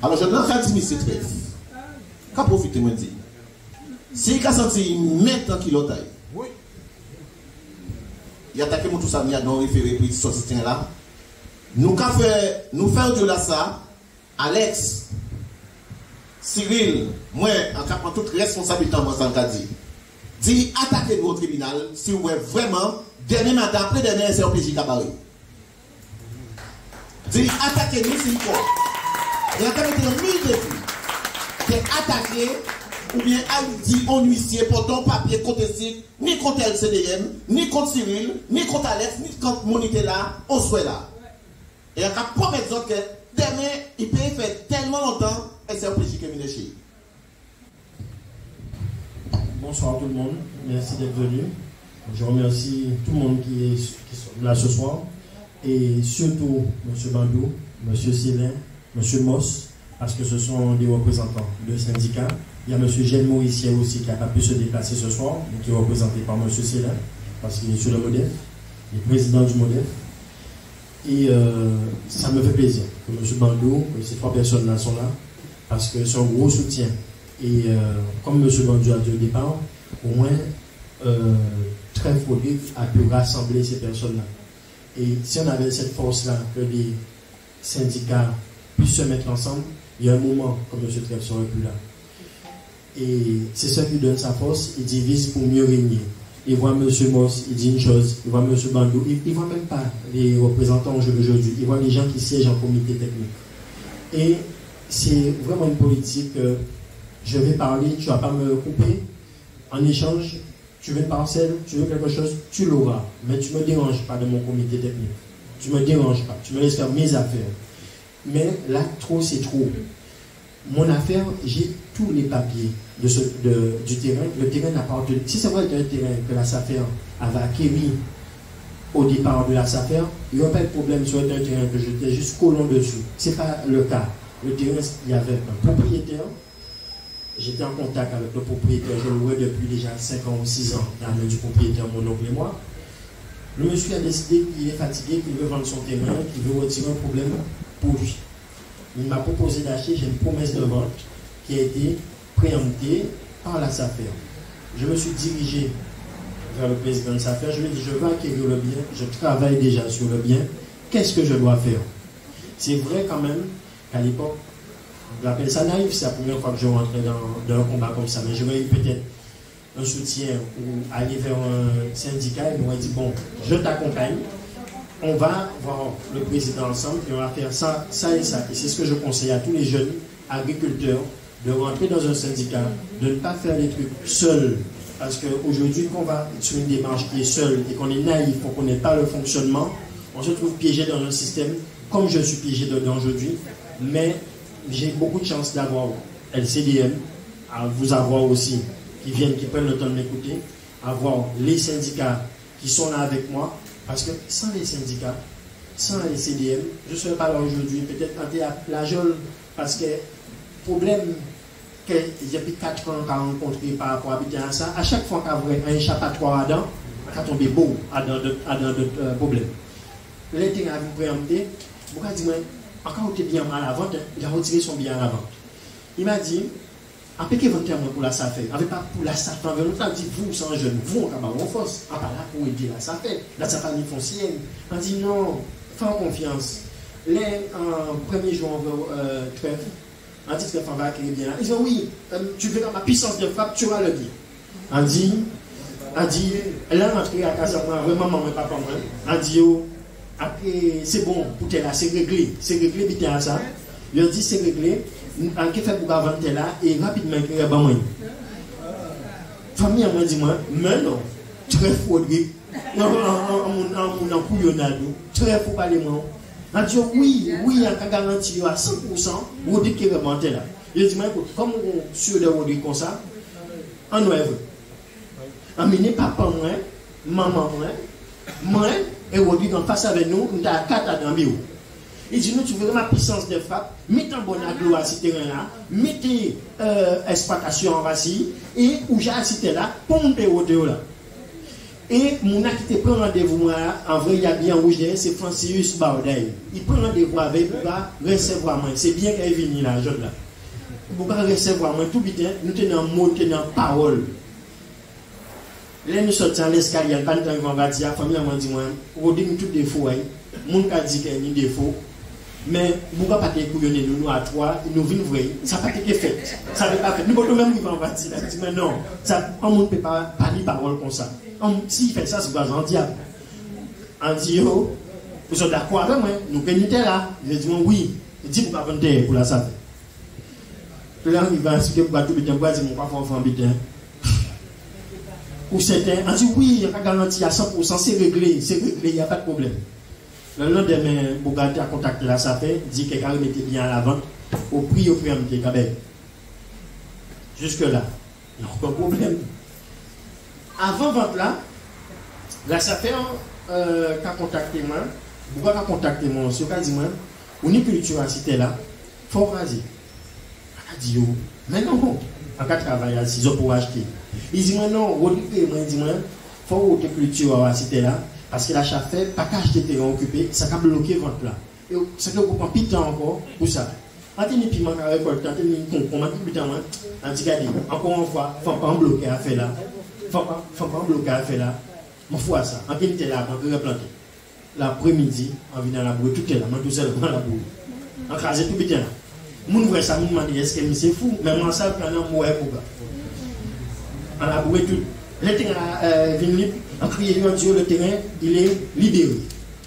Alors, je n'ai dit, c'est très. Qu'à profiter, moi, dit. Si il a senti maintenant qu'il a taille, il a attaqué tout ça, il a donc référé pour ce soutien là. Nous faisons de là ça, Alex, Cyril, moi, en capant toute responsabilité en moi, ça dit attaquez au tribunal si vous êtes vraiment, dernier matin, après dernier SRPJ Cabaret. Dit attaquez-nous s'il faut. Il y a quand même été 1000 défis. C'est attaquer ou bien dit on huissier pour ton papier côté SIC, ni contre LCDM, ni contre Cyril, ni contre Alex, ni contre Monité là, on soit là. Et il y a qu'à promettre que demain, il peut faire tellement longtemps, SRPJ qui est venu chez. Bonsoir tout le monde, merci d'être venu. Je remercie tout le monde qui est là ce soir. Et surtout M. Bandou, M. Célin, M. Moss, parce que ce sont des représentants de syndicats. Il y a M. Gilles Mauricier aussi qui n'a pas pu se déplacer ce soir, mais qui est représenté par M. Célin, parce qu'il est sur le MODEF, il est président du MODEF. Et ça me fait plaisir que M. Bandou, que ces trois personnes-là sont là, parce que c'est un gros soutien. Et comme M. Bandou a dit au départ, au moins, très Fodric a pu rassembler ces personnes-là. Et si on avait cette force-là, que les syndicats puissent se mettre ensemble, il y a un moment, comme M. Trèves serait plus là. Et c'est ça qui donne sa force, il divise pour mieux régner. Il voit M. Moss, il dit une chose, il voit M. Bandou, il ne voit même pas les représentants aujourd'hui, il voit les gens qui siègent en comité technique. Et c'est vraiment une politique, je vais parler, tu ne vas pas me couper, en échange, tu veux une parcelle, tu veux quelque chose, tu l'auras. Mais tu ne me déranges pas de mon comité technique. Tu ne me déranges pas. Tu me laisses faire mes affaires. Mais là, trop, c'est trop. Mon affaire, j'ai tous les papiers du terrain. Le terrain n'appartient. Si c'est vrai que un terrain que la SAFER avait acquis au départ de la SAFER, il n'y aurait pas de problème sur un terrain que j'étais juste collant dessus. Ce n'est pas le cas. Le terrain, il y avait un propriétaire. J'étais en contact avec le propriétaire, je le louais depuis déjà 5 ans ou 6 ans, dans le du propriétaire, mon oncle et moi. Le monsieur a décidé qu'il est fatigué, qu'il veut vendre son terrain, qu'il veut retirer un problème pour lui. Il m'a proposé d'acheter, j'ai une promesse de vente qui a été préemptée par la SAFER. Je me suis dirigé vers le président de SAFER, je lui ai dit, je veux acquérir le bien, je travaille déjà sur le bien, qu'est-ce que je dois faire? C'est vrai quand même qu'à l'époque, j'appelle ça naïf, c'est la première fois que je rentrais dans un combat comme ça, mais j'aurais eu peut-être un soutien ou aller vers un syndicat et m'aurait dit, bon, je t'accompagne, on va voir le président ensemble et on va faire ça, ça et ça. Et c'est ce que je conseille à tous les jeunes agriculteurs, de rentrer dans un syndicat, de ne pas faire les trucs seuls. Parce qu'aujourd'hui, quand on va sur une démarche qui est seule et qu'on est naïf, qu'on ne connaît pas le fonctionnement, on se trouve piégé dans un système comme je suis piégé dedans aujourd'hui. Mais j'ai beaucoup de chance d'avoir LCDM, à vous avoir aussi, qui viennent, qui prennent le temps de m'écouter, avoir les syndicats qui sont là avec moi, parce que sans les syndicats, sans LCDM, je ne serais pas là aujourd'hui, peut-être en théâtre la Jole, parce que problème que depuis 4 ans qu'on a rencontré par rapport à ça, à chaque fois qu'on a un échappatoire à dents, on a tombé beau à d'autres problèmes. L'intérêt à vous préempter, pourquoi dire encore tu es bien à la vente, il a retiré son bien à la vente. Il m'a dit, appliquez votre terme pour la SAFER, avec pas pour la SAFER, il a dit, vous, sans jeune, vous, on va en force, on va là pour aider la SAFER, la SAFER foncière. Il a dit, non, fais confiance. Les premier jour, on veut trêve, on dit que va acquérir bien. Il dit, oui, tu verras ma puissance de frappe, tu auras le bien. On dit, elle est rentrée à casa, vraiment, maman et papa, on dit, après, c'est bon, pour là, c'est réglé, vite à ça. Il a dit, c'est réglé, en qui fait pour avant là, et rapidement, il y a pas moyen. Famille, moi, dis-moi, mais non, très faux, on a couillonnade, très faux, pas les mots. On dit, oui, il y a une garantie à 100%, vous dites qu'il est remonté là. Il a dit, écoute, comme on sur des produits comme ça, on doit être. Amenez papa, moi, maman, moi, et aujourd'hui, en face avec nous, on a 4 à dans le bureau. Il dit, nous, tu veux ma puissance de frappe, mettez un bon aglo à ce terrain-là, mettez exploitation en vacille, et où j'ai à ce là, pompez au là. Et mon qui te prend rendez-vous, moi, en vrai, il y a bien rouge, c'est Francis Bauday. Il prend rendez-vous avec pour recevoir moi. C'est bien qu'elle vienne là, jeune là. Pour recevoir moi, tout vite, nous tenons mot, tenons parole. Là, nous sortons à l'escalier, quand on va dire, la famille m'a dit, moi, on dit tous des défauts, mon cas dit qu'il y a des défauts. Mais pourquoi pas te couillonner nous à trois, nous vivons vrai, ça n'a pas été fait. Ça n'a pas fait. Nous pouvons même vivre en bâti. Mais non, on ne peut pas parler parole comme ça. S'il fait ça, c'est pas un diable. On dit, oh, vous êtes d'accord avec moi, nous pénitons là. Il dit, oui, il dit, pourquoi vous pour la salle. Puis là, il va expliquer pourquoi tout le temps, il dit, mon papa, faut en bitin. Ou certains, on dit, oui, il n'y a pas garantie à 100%, c'est réglé, il n'y a pas de problème. Le lendemain, Bogati a contacté la SAFE, dit que Karim était bien à l'avant, au prix au prix de Kabel. Jusque-là, il n'y a aucun problème. Avant vente là, la SAFE a contacté moi, Bogati a contacté moi, ce qu'a dit moi, on est culture à cité là, il faut raser. Il a dit, mais non, en cas de travail, il y a 6 pour acheter. Il dit, non, on dit, il faut que culture à cité là. Parce que la chasse fait, pas qu'acheter terrain occupé, ça a bloqué votre là. Et ça fait qu'on prend plus de temps encore pour ça. Quand on est piment à récolter, quand on est con, plus de temps, on dit encore une fois, il ne faut pas bloquer à faire là. Il ne faut pas bloquer à faire là. On fait ça. On est là, on peut replanter. L'après-midi, on vient dans la boue, tout est là, on tout seul dans la boue. On crase tout le temps. Mon voit ça, mon demande, est-ce que c'est fou? Mais moi, ça, on a mourir pour ça. On a boué tout. Le terrain vient en criant Dieu, le terrain, il est libéré.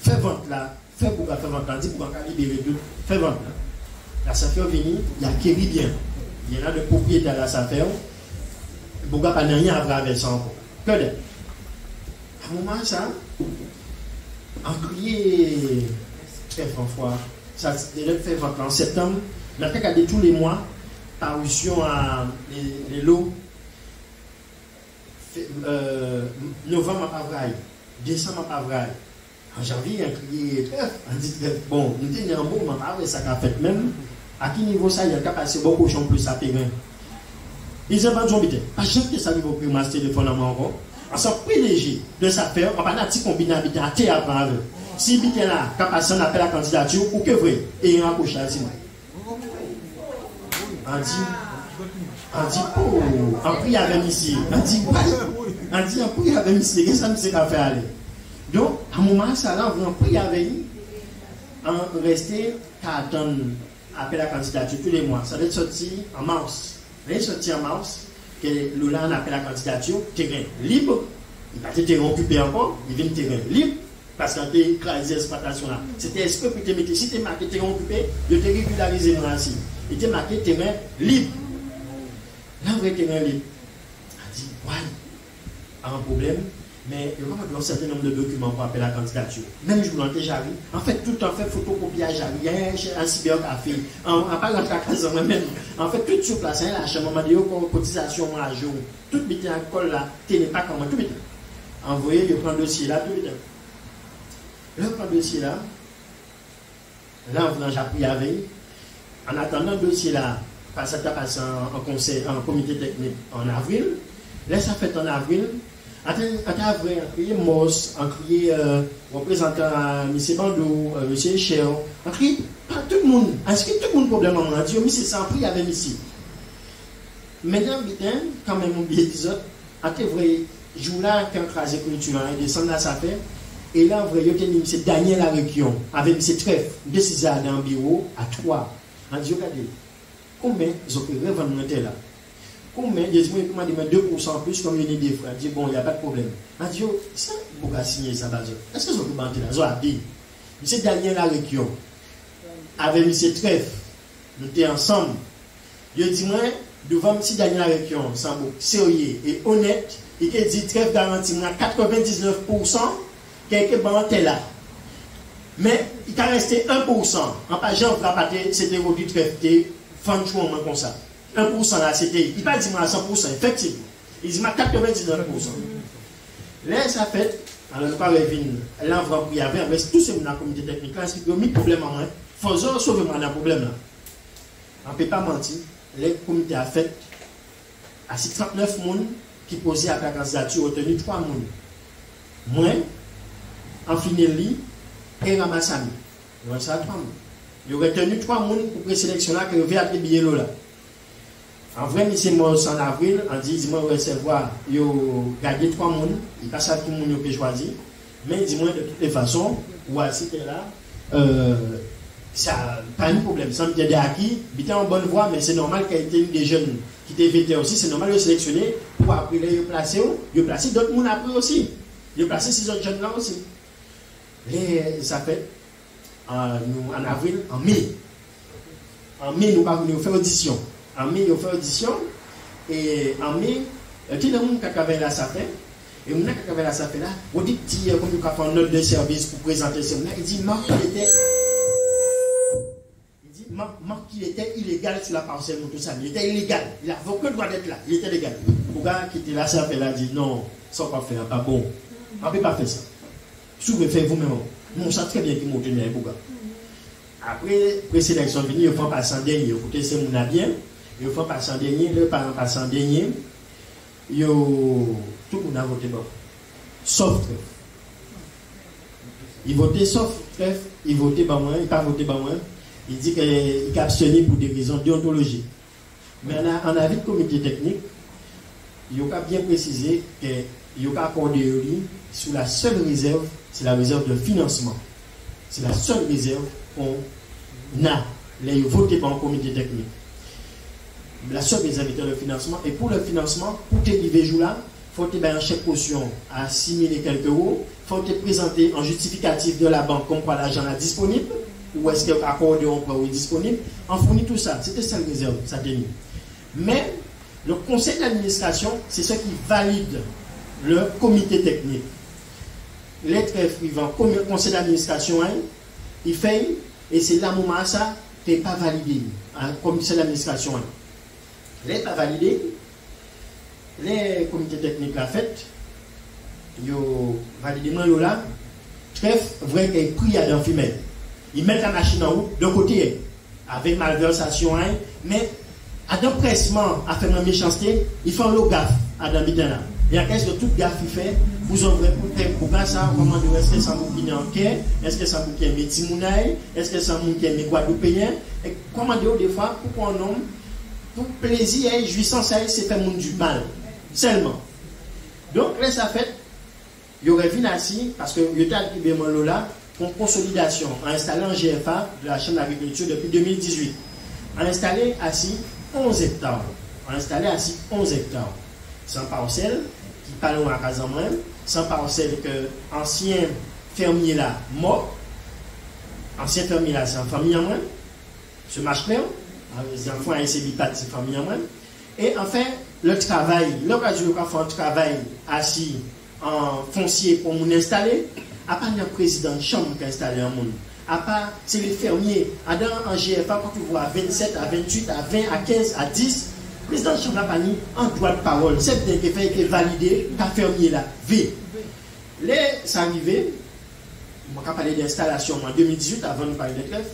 Fais vente là, fais pour faire vente là, dis pour libérer tout, fais vente là. La SAFE vient, il acquérit bien. Il y en a de propriétaires à la SAFE, il n'y a pas rien à voir avec ça encore. Que de. À un moment, ça, en crié, fois, ça devait faire vente en septembre, on a regardé tous les mois, parution à les lots. Novembre à vrai, décembre à vrai. En janvier, il y a crié on dit bon, nous tenons un mot, mais ça a fait même. À quel niveau ça, il y a capacité beaucoup de plus à terrain. Ils ont pas de jambité. Pas jamais que ça arrive au primaire téléphone encore. On s'en privilégie de sa faire, on va pas petit combiné habiter à terre avec. Si habiter là, capacité on appelle la candidature, ou que vrai, et il rapproche à Simon. On dit, oh, en prix avec ici. On dit, en prix avec ici. Qu'est-ce que ça me fait aller? Donc, à un moment, ça là, on prie avec lui. On restait à attendre après la candidature tous les mois. Ça va être sorti en mars. Ça va être sorti en mars, que Lola a appelé la candidature, terrain libre. Il va être terrain occupé encore, il vient terrain libre. Parce qu'on a écrasé l'exploitation là. C'était est-ce que tu te mettais, si tu es marqué terrain occupé, je te régularisé moi aussi. Il était marqué terrain libre. Là, on va terrain libre. On dit, ouais, un problème. Mais il y a un certain nombre de documents pour appeler la candidature. Même je vous l'en déjà vu. En fait, tout en fait photocopiage, il y a un cybercafé. On n'a pas rentré à casa moi-même. En fait, tout sur place, la chambre, on m'a dit, cotisation à jour. Tout le temps, l'école là, tu n'es pas comment, tout le temps. Envoyez, je prends le dossier là, tout le temps. Là, je prends le dossier là. Là, on a appris avec. En attendant le dossier là, ça passe en conseil, en comité technique en avril. Là, ça fait en avril. Attends, il y a Moss, il y a représentant M. Bando, M. Cher, il pas tout le monde. Est-ce que tout le monde problème en radio, mais c'est sans prix avec ici. Maintenant, quand même, on dit des autres, attends, vrai, jour là, quand crasé culture, il descend là, ça fait. Et là, vrai, il y a M. Daniel Larequion, avec M. Treff, décisé dans le bureau, à 3. On dit, regardez, combien ils ont pu revendre là? Combien ils ont demandé 2% plus comme il y a des frères. Je dis bon, il n'y a pas de problème. On dit, ça, vous pouvez signer ça, est-ce que vous pouvez banter là? Vous avez dit, M. Daniel Larequion, avec M. Treff, nous étions ensemble. Je dis, moi, devant M. Daniel Larequion, sérieux et honnête, il a dit Treff garantit 99% quelques bantes là. Mais il a resté 1%. En pas Jean Frapaté, c'était aujourd'hui Treff, franchement comme ça. 1% là, c'était. Il n'a pas dit à 100%, effectivement. Il dit 99%. Là, ça fait. Alors, nous parlons de l'envoi pour y avoir, mais tout ce monde dans la communauté technique, là, il y a mis problème en main. Il faut sauver le problème là. On ne peut pas mentir. Les comités a fait. À 39 personnes qui posaient à la candidature, ont tenu 3 personnes. Moi, en finali, et ramassami. Moi, ça 3 mois. Il aurait tenu 3 mois pour présélection là, que je vais attribuer là. En vrai, c'est moi en avril, en dit, moi, recevoir, il gardé 3 mois, il passe à tout le monde qui choisi. Mais dis-moi, de toutes les façons, ou à c'était là, ça pas un problème. Ça me dit acquis, il était en bonne voie, mais c'est normal qu'il y ait des jeunes qui étaient VT aussi, c'est normal de sélectionner pour après les placer, d'autres monde après aussi. Il placer ces autres jeunes là aussi. Et ça fait, nous, en avril, en mai, nous avons fait audition. En mai, nous avons fait audition. Et en mai, tout le monde qui avait là, ça fait. Et on a qui avait là, ça fait là. On dit que comme nous avons fait une note de service pour présenter ce monde, il dit Marc, il était illégal sur la parcelle de tout ça. Il était illégal. Il n'avait aucun droit d'être là. Il était légal. Le gars qui était là, ça fait là, dit non, ça va pas faire, pas bon. On ne peut pas faire ça. Si vous le faites vous-même, on sait très bien qu'il monte les gars. Après, présélection venue, il faut passer en dernier. Écoutez, c'est mon bien. Il faut passer en dernier. Le parent passe en dernier. Tout le monde a voté bon. Sauf Trèfle. Il votait sauf Trèfle. Il votait pas moins. Il n'a pas voté pas moins. Il dit qu'il est abstenu pour des raisons déontologiques. Mais en avis de comité technique, il a bien précisé qu'il a accordé sous la seule réserve, c'est la réserve de financement. C'est la seule réserve qu'on a, les votés par un comité technique. La seule réserve est le financement. Et pour le financement, pour te arriver jour là, il faut te un chèque caution à 6 000 et quelques euros. Il faut te présenter un justificatif de la banque comme quoi l'argent est disponible, ou est-ce que l'accordé est disponible. On fournit tout ça. C'était ça la réserve, ça tenait. Mais le conseil d'administration, c'est ce qui valide le comité technique. Les trèfles, ils vont comme le conseil d'administration, il fait, et c'est là moment ça qui n'est pas validé. Le conseil d'administration. Il n'est pas validé. Les comités techniques l'ont fait. Ils ont validé là. Trèfle, vrai qu'il y a pris à d'un femelle. Ils mettent la machine en haut, d'un côté, avec malversation, mais à d'un pressement, à faire une méchanceté, ils font le gaffe à d'un bitin là. Et à cause de tout gaffe qu'il fait, vous ouvrez pour ça, comment dire, est-ce que ça vous qui en quai, est-ce que ça vous qui est métimounaï, est-ce que ça vous qui est guadeloupéen, et comment dire, des fois, pour qu'on nomme, pour plaisir et jouissance, c'est faire monde du mal, seulement. Donc, là, ça fait, il y aurait vu assis, parce que il y a un là, pour consolidation, en installant un GFA de la Chambre d'agriculture depuis 2018. En installé assis 11 hectares. En installé assis 11 hectares. Sans parcelle, qui parlent à Casamance, sans parcelle que ancien fermier là mort. Ancien fermier là, c'est un famille en moins. Ce match clair, les enfants et ses bipates, c'est famille en moins. Et enfin, le travail, l'occasion de faire un travail assis en foncier pour nous installer. À part le président de chambre qui a installé un monde, à part c'est les fermiers, en GFA, quand tu vois à 27, à 28, à 20, à 15, à 10, le président de chambre n'a pas mis un droit de parole. C'est bien qu'il fait validé par fermier là. V. Là, c'est arrivé, on va parler d'installation en 2018, avant de parler de trèfle.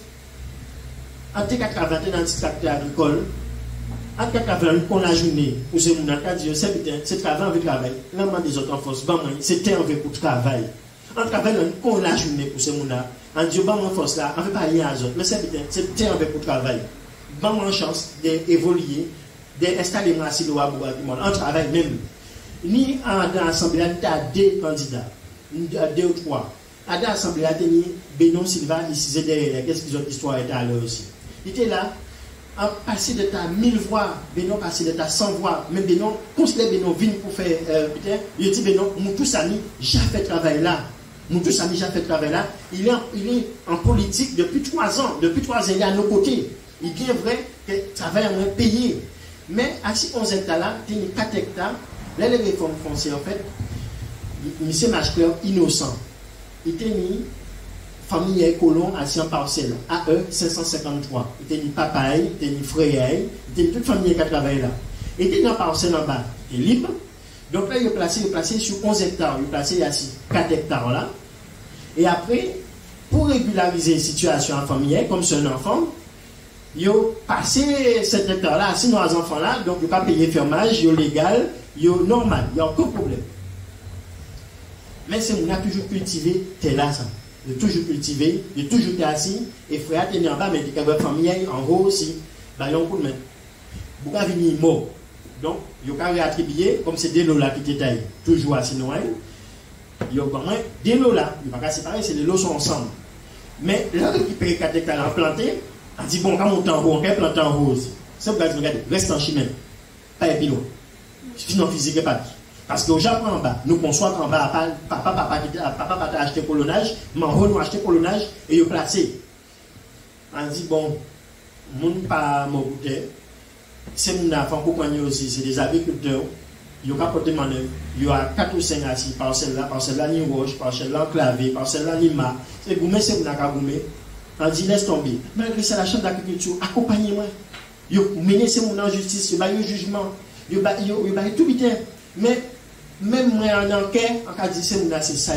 En 2021, dans le tracteur agricole, en 2021, qu'on a journée, pour ce monde, c'est travail avec travail. L'amant des autres en force, c'était un vrai pour travail. On travaille dans la journée pour ce monde-là. On dit, bon, en force là, on ne fait pas rien à autres. Mais c'est bien avec pour travail. Bon, en chance d'évoluer, d'installer un asile au Abou Akimon. On travaille même. Ni dans l'Assemblée, il y a 2 candidats, 2 ou 3. Dans l'Assemblée, il y a Benon Silva, ici, derrière. Qu'est-ce qu'ils ont l'histoire était à l'heure aussi. Il était là, en passé de ta 1000 voix, Benon passé de ta 100 voix. Mais Benon, considère Benon, vient pour faire, il dit Benon, nous tous amis, j'ai fait travail là. Nous tous amis, j'ai fait travail là. Il est en politique depuis 3 ans. Depuis 3 ans, il est à nos côtés. Il est bien vrai que le travail est moins payé. Mais à 11 hectares là, il y a 4 hectares. Là, les réformes foncières, en fait, M. Machcler, innocent. Il était mis famille colon à 100 parcelles. AE 553. Il était mis papaye, il était mis frère, il était toute famille qui travaille là. Il était dans la parcelle en bas. Il est libre. Donc là, il est placé sur 11 hectares. Il est placé à 4 hectares là. Et après, pour régulariser la situation en famille, comme c'est un enfant, il a passé 7 hectares là, assis dans les enfants là, donc il ne pas payer fermage, il est légal, il est normal, il n'y a aucun problème. Mais c'est on a toujours cultivé tel là ça. Il a toujours cultivé, il a toujours été assis, et frère tenir en bas, mais il y a famille en haut aussi. Bah, il y a un coup de main. Beaucoup venir mort. Donc, il y a réattribué, comme c'est des lots là qui étaient toujours assis noir. Il y a des lots là, il ne va pas séparer, c'est les lots sont ensemble. Mais là, qui paye 4 hectares en planté, on dit bon, quand on est en haut, on peut planter en haut aussi. C'est pour ça que vous regardez, reste en chimère, pas épilon. Sinon, physique et pas. Parce qu'au Japon en bas, nous conçoit qu'en bas, papa a acheté colonnage, maman nous a acheté colonnage et il a placé. On dit bon, mon pas mon goûter, c'est mon enfant compagnie aussi, c'est des agriculteurs. Il y a porté manœuvre, il y a 4 ou 5 assis, parcelle-là ni roche, parcelle-là enclavé, parcelle-là ni ma. C'est goumé, c'est mon goumé. On dit laisse tomber. Malgré ça, la chambre d'agriculture, accompagnez-moi. Vous menez c'est mon en justice, vous avez un jugement, vous avez tout vite. Mais même moi en enquête, en cas de c'est mon c'est ça,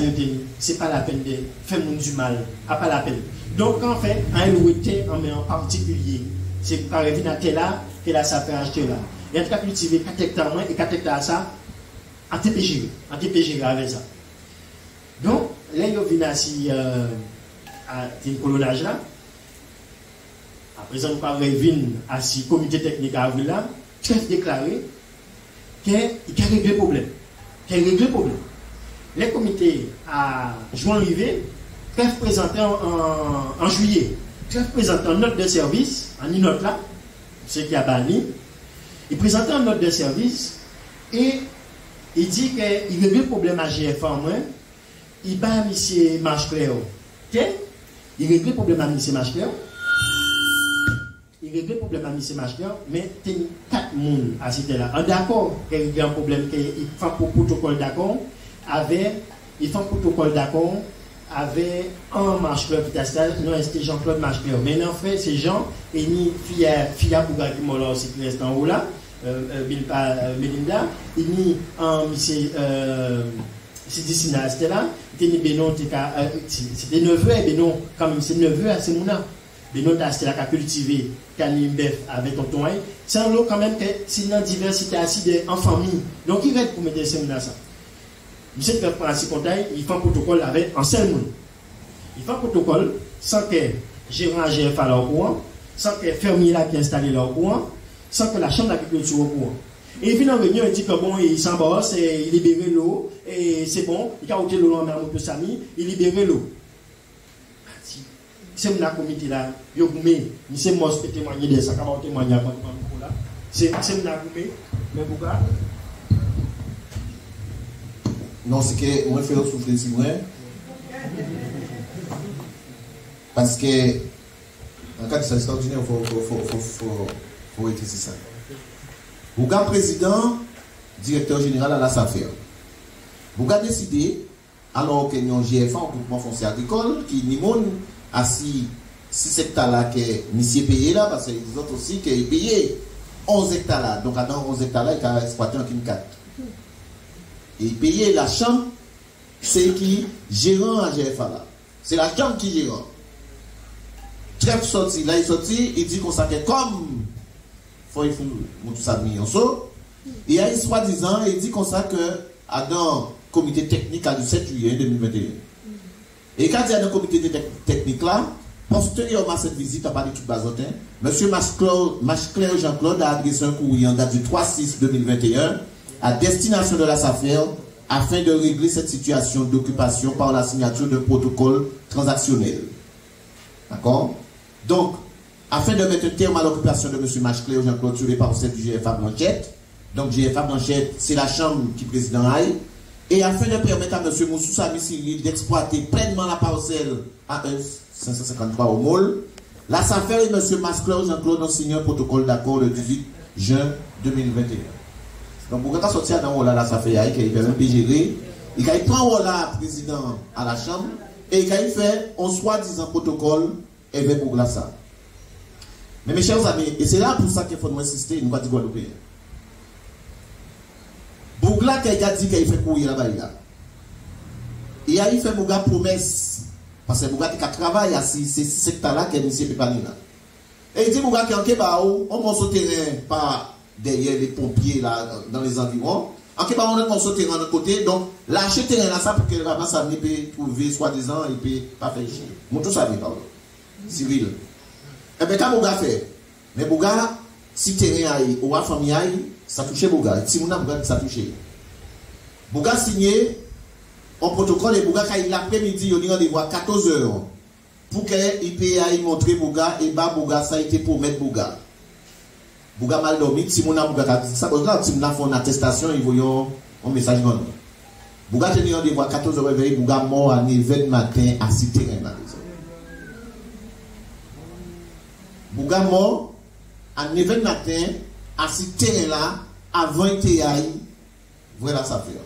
c'est pas la peine de faire du mal, pas la peine. Donc en fait, un loueté en particulier, c'est pour arriver dans tel là, que là ça fait acheter là. Et en tout cas, cultiver 4 hectares moins et 4 hectares ça, en TPG avec ça. Donc, là, il y a venu assis à une colonnage là. À présent, nous avons venu assis comité technique à Avril là, chef déclaré qu'il a réglé le problème. Les comités à juin-rivé, chef présenté en juillet, chef présenté en note de service, en une note là, ce qui a banni. Il présentait une note de service et il dit qu'il réglait le problème à GF en moins. Il bat à M. Marche-Claire. Il réglait le problème à M. Marche-Claire. Il réglait le problème à M. Marche-Claire, mais il y a 4 personnes à cette là. En d'accord, il y a un problème qu'il fait un protocole d'accord avec. Il fait un protocole d'accord avec un Marche-Claire qui est non, c'était Jean-Claude Marche-Claire. Mais en fait, c'est Jean et ni Fia Bouga qui m'a aussi qui reste en haut là. Melinda, il y a un monsieur Sidissina, c'était là, c'était neveu, et Benon, quand même, c'est neveu à Semouna. Benon, c'était là qui a cultivé, qui a mis un bœuf avec tonton. C'est un lot quand même que c'est une diversité assise en famille. Donc, il va être pour mettre Semouna ça. Monsieur qui prend ainsi contact, il fait un protocole avec un seul monde. Il fait un protocole sans que gérant GF à leur courant, sans que fermier là qui installé leur courant, sans que la chambre d'agriculture au courant. Et il vient en réunion, il dit que bon, il s'embosse, il libère l'eau, et c'est bon, il a ôté l'eau en mer, il libère l'eau. C'est mon comité là, il y a goumé, c'est moi qui témoigner de ça, comment témoigner avant de là. C'est mon goumé, mais pourquoi? Non, c'est que moi, je fais souffler si moi. Parce que, en cas de ça extraordinaire, il faut écrire ça. Bouga président, directeur général à la SAFER. Bouga décidé, alors qu'il y a un GFA, un groupement foncier agricole, qui n'y a 6 hectares là que monsieur payé là, parce qu'ils ont aussi qu'il payé 11 hectares là. Donc, dans 11 hectares là, il a exploité en 4. Et payer la chambre, c'est qui gérant à GFA là. C'est la chambre qui gère. Trèfle sorti, là il sorti, il dit qu'on s'appelle comme faut il faut tout ça mis en saut. Et il y a soi-disant, il dit qu'on s'appelle que dans le comité technique du 7 juillet 2021. Et quand il y a dans le comité technique là, postérieurement à cette visite, à partir de toute bazotin, M. Marche-Claire Jean-Claude a adressé un courrier en date du 3/6/2021 à destination de la SAFER afin de régler cette situation d'occupation par la signature d'un protocole transactionnel. D'accord? Donc, afin de mettre un terme à l'occupation de M. Marche-Claire Jean-Claude sur les parcelles du GFA Blanchette, donc GFA Blanchette, c'est la chambre qui président Aïe, et afin de permettre à M. Moussoussa Cyril d'exploiter pleinement la parcelle AE 553 au MOL, la SAFER et M. Marche-Claire Jean-Claude ont signé un protocole d'accord le 18 juin 2021. Donc, pour qu'on sortir dans la SAFER, il peut même gérer, il prend le président à la chambre, et il fait un soi-disant protocole avec pour ça. Mais mes chers amis, et c'est là pour ça qu'il faut nous insister, nous va dire Guadeloupéen. Bougla qui a dit qu'il fait courir là-bas, il a fait Bougla promesse, parce que Bougla qui a travaillé à ces secteurs-là qui est M. Pépalina. Et il dit Bougla qui est en Kébao, on monte au terrain par derrière les pompiers là, dans les environs, En qui on a construit terrain de l'autre côté, donc lâcher terrain là ça pour que le papa ça peut trouver soi-disant et puis pas faire chier. Mon tout ça vient pardon. Civil. Eh bien quand Bouga fait, mais Bouga si terrain aille ou à famille aille, ça touche Bouga. Si mon Bouga ça touche. Bouga signé un protocole et Bouga quand l'après-midi il y a rendez-vous à 14h pour que il aille montrer Bouga et bas Bouga ça a été pour mettre Bouga. Bouga mal dormi, si mon Bouga ça parce que si mon fait une attestation, ils voyons un message non. Bouga tenu rendez-vous à 14h réveillé, Bouga mort à 9h matin à 6 terrain là. Bouga mort à 9h matin à 6 terrain là avant qu'il aille voilà ça fait.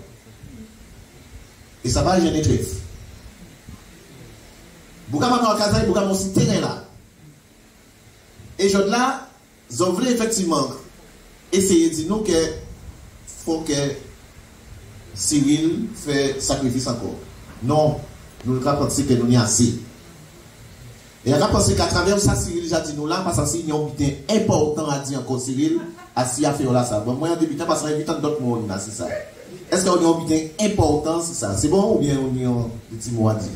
Et ça va gêner très. Bouga mort à Kazaï, Bouga mort 6 terrain là. Et je là ils voulaient effectivement essayer de dire nous que faut que Cyril fait sacrifice encore. Non, nous ne pensons que nous n'y assez. Et on a pensé qu'à travers ça, Cyril a dit nous là, parce qu'il y a un but important à dire encore Cyril, à si à faire là ça. Bon, moi, en débutant, parce qu'on a invitant d'autres monde là, c'est ça. Est-ce qu'on a un but important, c'est ça? C'est bon ou bien on y a des petits mots à dire?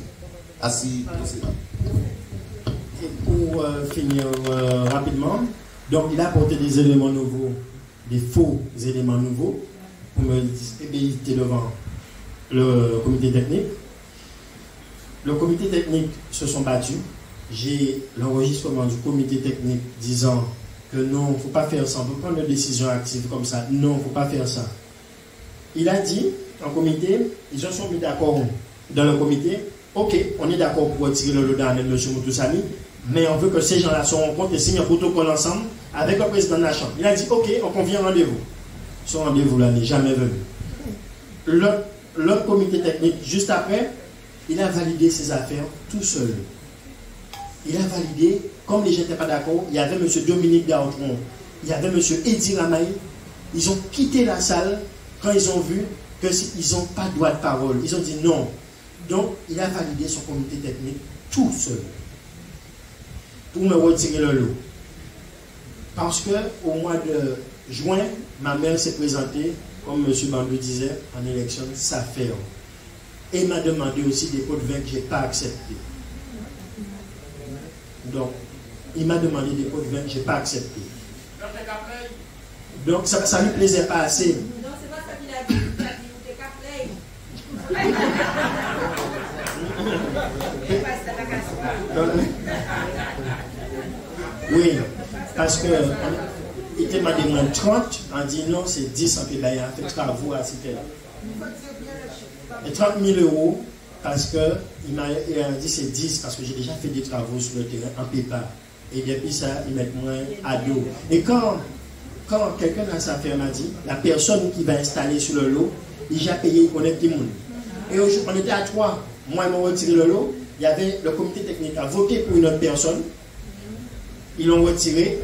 Assis, c'est ça. Et pour finir rapidement, donc il a apporté des éléments nouveaux, des faux éléments nouveaux, pour me discréditer devant le comité technique. Le comité technique se sont battus. J'ai l'enregistrement du comité technique disant que non, il ne faut pas faire ça, on peut prendre une décision active comme ça. Non, il ne faut pas faire ça. Il a dit, en comité, ils se sont mis d'accord dans le comité, ok, on est d'accord pour retirer le lot d'Ahmed M. Moutoussami, mais on veut que ces gens-là se rencontrent et signent un protocole ensemble avec le président de la Chambre. Il a dit, ok, on convient rendez-vous. Ce rendez-vous-là n'est jamais venu. L'autre comité technique, juste après, il a validé ses affaires tout seul. Il a validé, comme les gens n'étaient pas d'accord, il y avait M. Dominique Gautron, il y avait M. Eddy Ramaï. Ils ont quitté la salle quand ils ont vu qu'ils n'ont pas droit de parole. Ils ont dit non. Donc, il a validé son comité technique tout seul pour me retirer le lot. Parce qu'au mois de juin, ma mère s'est présentée, comme M. Bandou disait, en élection s'affaire. Et m'a demandé aussi des pots de vin que je n'ai pas acceptés. Donc, il m'a demandé des pots de vin que je n'ai pas acceptés. Donc, ça ne lui plaisait pas assez. Non, c'est pas ça qu'il a dit. Il a dit, vous êtes qu'à oui, parce que il était m'a demandé 30, on dit non, c'est 10 en fait, il a fait travaux à cette là. Et 30 000 euros, parce qu'il m'a dit c'est 10, parce que j'ai déjà fait des travaux sur le terrain en PEPA. Et depuis ça, ils mettent moins à dos. Et quand quelqu'un dans sa ferme m'a dit, la personne qui va installer sur le lot, il a payé, il connaît tout le monde. Et on était à 3, moi ils m'ont retiré le lot, il y avait le comité technique a voté pour une autre personne, ils l'ont retiré,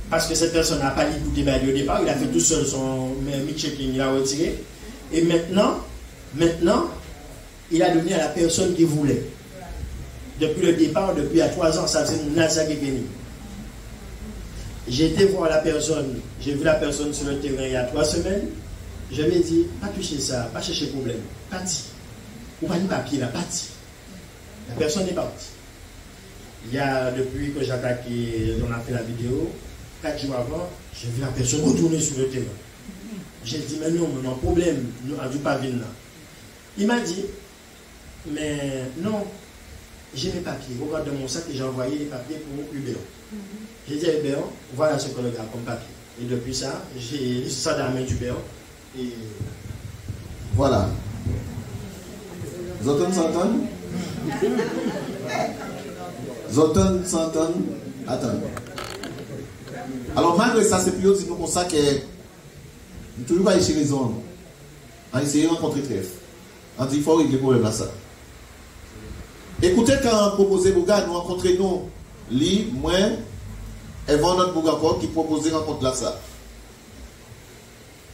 parce que cette personne n'a pas écouté au départ, il a fait tout seul son mid-checking, il l'a retiré. Et maintenant, il a donné à la personne qui voulait. Depuis le départ, depuis à 3 ans, ça faisait Nasa Geveni. J'ai été voir la personne, j'ai vu la personne sur le terrain il y a 3 semaines. Je lui ai dit, pas toucher ça, pas chercher problème, parti. Ou pas de papier là, parti. La personne est partie. Il y a, depuis que j'ai attaqué, on a fait la vidéo, 4 jours avant, j'ai vu la personne retourner sur le terrain. J'ai dit, mais non, mon problème, nous avons du pavillon là. Il m'a dit, mais non, j'ai mes papiers. Regarde dans mon sac et j'ai envoyé les papiers pour Hubert. J'ai dit à Hubert, voilà ce que le gars comme papier. Et depuis ça, j'ai laissé ça dans la main d'Hubert. Et voilà. Zoton s'entendent? Zoton s'entendent? Attends. Alors malgré ça, c'est plus haut, c'est comme ça que nous toujours pas chez les zones. On essaie de rencontrer trèfle. On dit qu'il faut régler le problème à ça. Écoutez, quand on propose Bouga, nous rencontrons nous, lui, moi, et notre Bouga qui proposait rencontre là ça.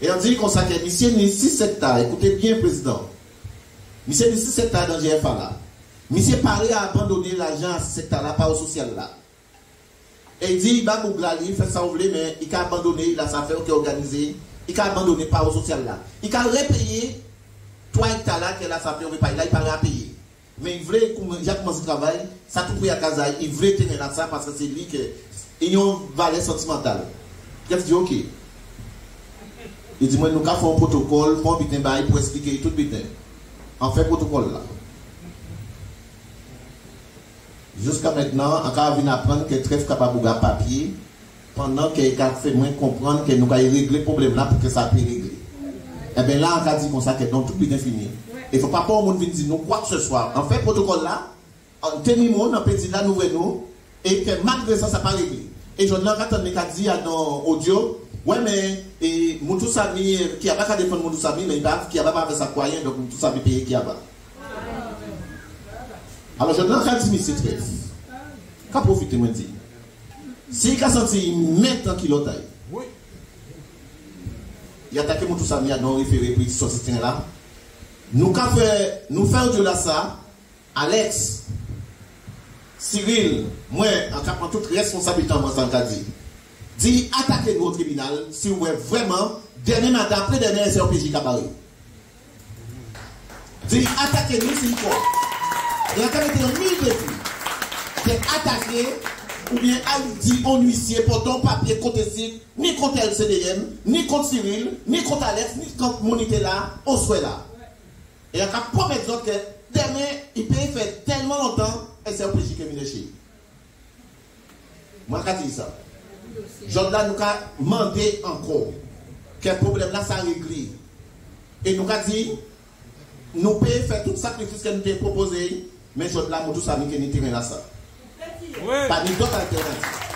Et on dit qu'on s'est que monsieur ni 6 hectares, écoutez bien, président. Monsieur ni 6 hectares dans GFA là. Monsieur paré à abandonner l'argent à 6 hectares là, pas au social là. Et il dit, il va Bouga, il fait ça, vous voulez, mais il a abandonné, il a sa affaire qui est organisée il a abandonné par au social là. Il a repayé 3 hectares là qu'elle a sa fait, on veut pas, là il pas à payer. Mais il voulait, il a commencé le travail, ça tout pris à casa, il voulait tenir à ça parce que c'est lui qui a une valeur sentimentale. Il a dit ok. Il dit moi nous avons un protocole, pour pour expliquer tout le butin. On fait protocole là. Jusqu'à maintenant, on a vu apprendre que très capable de papier pendant qu'il a fait moins comprendre que nous avons réglé le problème là pour que ça puisse régler. Et bien là, on a dit comme ça que donc tout est fini. Il ne faut pas pour le monde venir dire nous quoi que ce soit. En fait, protocole là, on tenit mon, on peut dire là, nous venons, et que malgré ça, ça n'a pas réglé. Et je l'ai dit dans l'audio, ouais, mais Moutou Sami, qui n'a pas défendre Moutou Sami, mais qui n'a pas fait sa croyance, donc Moutou Sami paye qui a pas. Alors je l'ai dit, c'est très. Qu'à profiter, moi, dit. Si il a senti maintenant qu'il a taille, il a attaqué Moutou Sami à non référé pour ce système là. Nous faisons de là ça, Alex, Cyril, moi, en capant toute responsabilité en moi, dit attaquez nous au tribunal si vous êtes vraiment, dernier matin, après dernier SRPJ Cabaret. Dit attaquez nous s'il faut. Il y a quand même des défis. C'est attaquer ou bien dit un huissier pour ton papier côté site, ni contre LCDM, ni contre Cyril, ni contre Alex, ni contre Monité là, on soit là. Et il y a qu'à promettre que demain, il peut faire tellement longtemps, et c'est un péché qui est venu chez. Moi, je dis ça. Jordan nous a demandé encore que le problème là, ça réglé. Et nous a dit, nous pouvons faire tout sacrifice que nous avons proposé, mais Jordan nous a dit que nous avons ça. Pas d'autres alternatives.